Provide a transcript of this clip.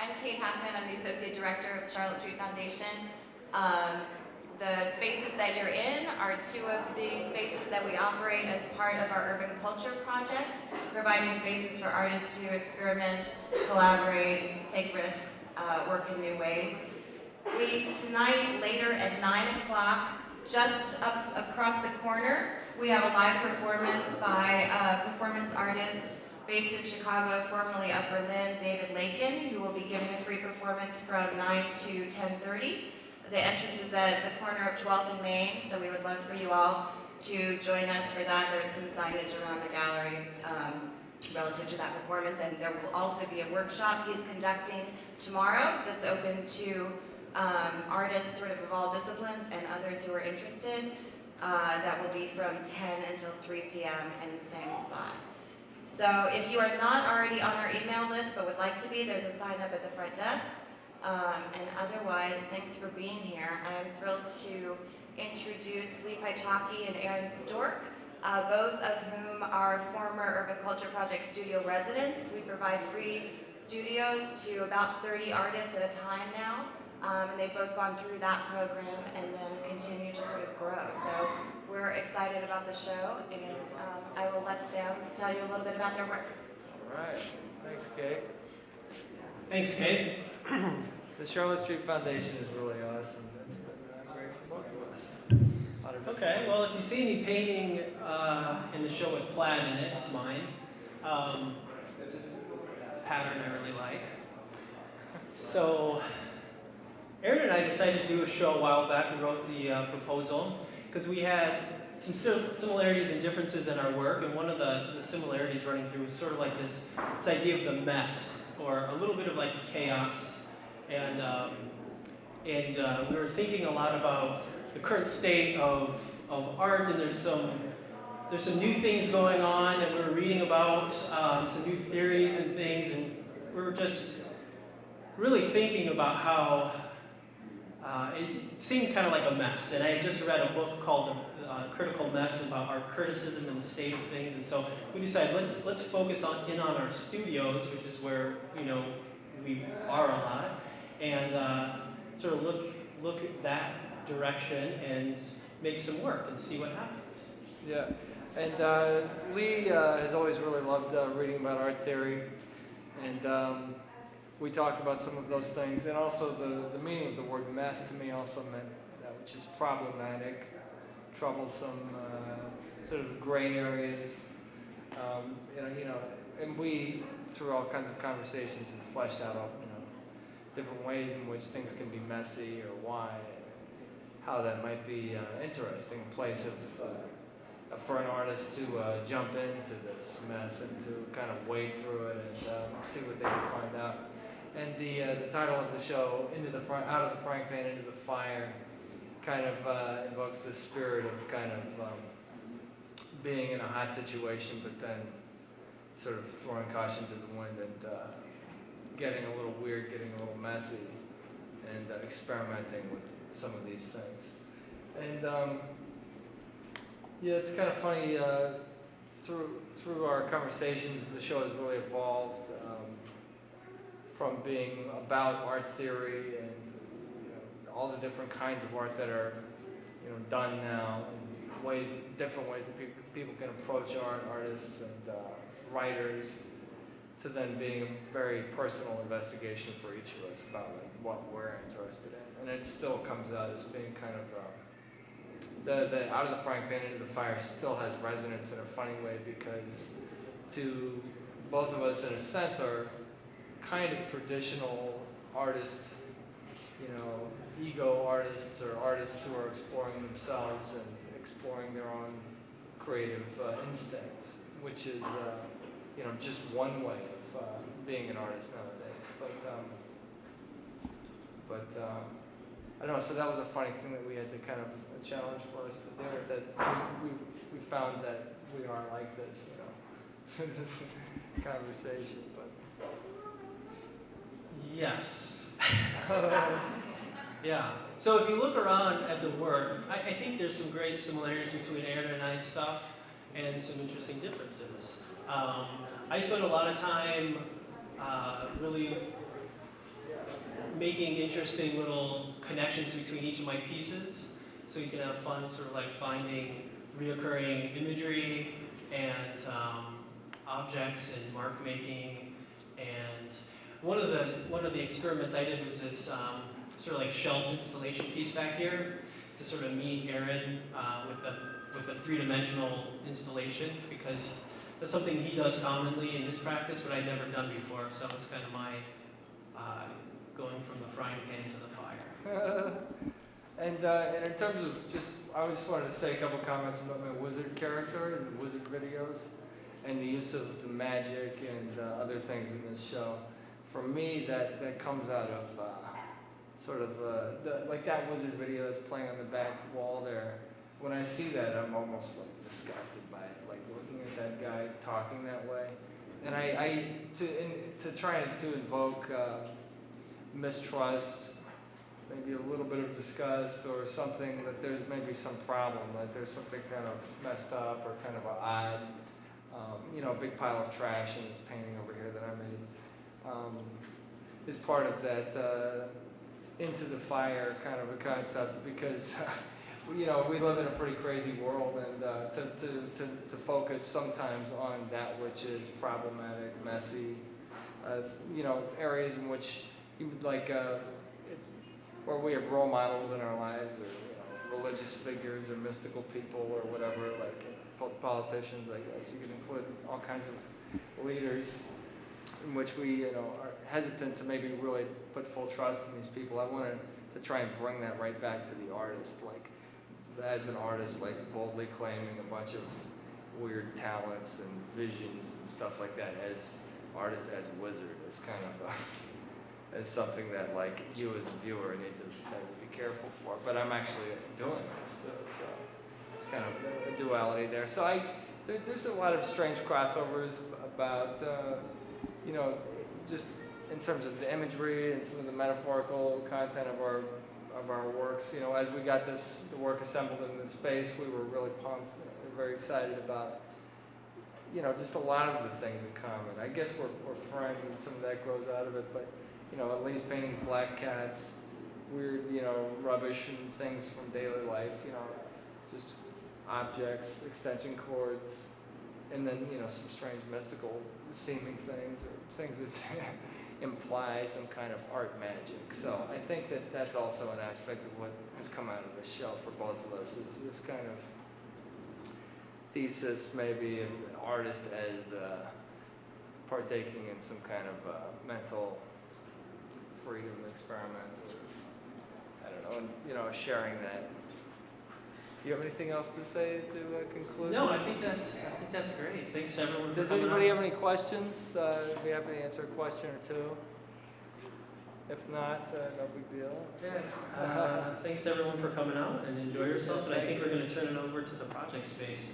I'm Kate Hackman. I'm the Associate Director of the Charlotte Street Foundation. The spaces that you're in are two of the spaces that we operate as part of our Urban Culture Project, providing spaces for artists to experiment, collaborate, take risks, work in new ways. Tonight, later at 9 o'clock, just up across the corner, we have a live performance by a performance artist based in Chicago, formerly of Berlin, David Lakin, who will be giving a free performance from 9 to 10:30. The entrance is at the corner of 12th and Main, so we would love for you all to join us for that. There's some signage around the gallery relative to that performance, and there will also be a workshop he's conducting tomorrow that's open to artists sort of all disciplines and others who are interested. That will be from 10 until 3 p.m. in the same spot. So if you are not already on our email list but would like to be, there's a sign up at the front desk. And otherwise, thanks for being here. I'm thrilled to introduce Lee Paichaki and Aaron Stork, both of whom are former Urban Culture Project studio residents. We provide free studios to about 30 artists at a time now. And they've both gone through that program and then continue to sort of grow. So we're excited about the show, and I will let them tell you a little bit about their work. All right. Thanks, Kate. Thanks, Kate. The Charlotte Street Foundation is really awesome. It's been great for both of us. Okay, well, if you see any painting in the show with plaid in it, it's mine. It's a pattern I really like. So, Aaron and I decided to do a show a while back. We wrote the proposal because we had some similarities and differences in our work, and one of the similarities running through was sort of like this idea of the mess, or a little bit of like chaos. And we were thinking a lot about the current state of art, and there's some new things going on, and we were reading about some new theories and things, and we were just really thinking about how it seemed kind of like a mess. And I had just read a book called Critical Mess about art criticism and the state of things, and so we decided let's focus in on our studios, which is where we are a lot, and sort of look at that direction and make some work and see what happens. Yeah, and Lee has always really loved reading about art theory, and we talked about some of those things, and also the meaning of the word mess to me also meant that which is problematic, troublesome, sort of gray areas, and we, through all kinds of conversations, have fleshed out different ways in which things can be messy, or why, how that might be interesting place for an artist to jump into this mess and to kind of wade through it and see what they can find out. And the title of the show, Out of the Frying Pan into the Fire, kind of invokes the spirit of kind of being in a hot situation, but then sort of throwing caution to the wind and getting a little weird, getting a little messy, and experimenting with some of these things. And yeah, it's kind of funny, through our conversations, the show has really evolved from being about art theory and all the different kinds of art that are done now, and different ways that people can approach artists and writers, to then being a very personal investigation for each of us about what we're interested in. And it still comes out as being kind of the out of the frying pan into the fire still has resonance in a funny way, because to both of us, in a sense, are kind of traditional artists, ego artists, or artists who are exploring themselves and exploring their own creative instincts, which is just one way of being an artist nowadays. But I don't know. So that was a funny thing that we had to kind of a challenge for us to do. That we found that we are like this, through this conversation. But yes. Yeah. So if you look around at the work, I think there's some great similarities between Aaron and I's stuff, and some interesting differences. I spent a lot of time really making interesting little connections between each of my pieces, so you can have fun sort of like finding reoccurring imagery and objects and mark making. And one of the experiments I did was this sort of like shelf installation piece back here to sort of meet Aaron with the three-dimensional installation, because that's something he does commonly in his practice, but I'd never done before. So it's kind of my going from the frying pan to the fire. And in terms of just, I just wanted to say a couple comments about my wizard character and the wizard videos and the use of the magic and other things in this show. For me, that comes out of sort of like that wizard video that's playing on the back wall there. When I see that, I'm almost like disgusted by it, like looking at that guy talking that way. And to try to invoke mistrust, maybe a little bit of disgust, or something that there's maybe some problem, that there's something kind of messed up or kind of odd. A big pile of trash in this painting over here that I made is part of that into the fire kind of a concept, because we live in a pretty crazy world, and to focus sometimes on that which is problematic, messy, areas in which it's where we have role models in our lives, or religious figures or mystical people or whatever, like politicians, I guess. You could include all kinds of leaders in which we are hesitant to maybe really put full trust in these people. I wanted to try and bring that right back to the artist, like as an artist, like boldly claiming a bunch of weird talents and visions and stuff like that as artist, as wizard, as kind of as something that like you as a viewer need to be careful for. But I'm actually doing this too, so it's kind of a duality there. So there's a lot of strange crossovers about just in terms of the imagery and some of the metaphorical content of our works. As we got the work assembled in the space, we were really pumped and very excited about just a lot of the things in common. I guess we're friends, and some of that grows out of it, but Lee's paintings, black cats, weird, rubbish and things from daily life, just objects, extension cords, and then, some strange mystical seeming things, or things that imply some kind of art magic. So I think that's also an aspect of what has come out of this show for both of us, is this kind of thesis, maybe, of an artist as partaking in some kind of mental freedom experiment, or, I don't know, and sharing that. Do you have anything else to say to conclude? No, I think that's great. Thanks everyone for Does coming anybody out. have any questions? I'd be happy to answer a question or two. If not, no big deal. Yeah. Thanks everyone for coming out, and enjoy yourself. And I think we're going to turn it over to the project space.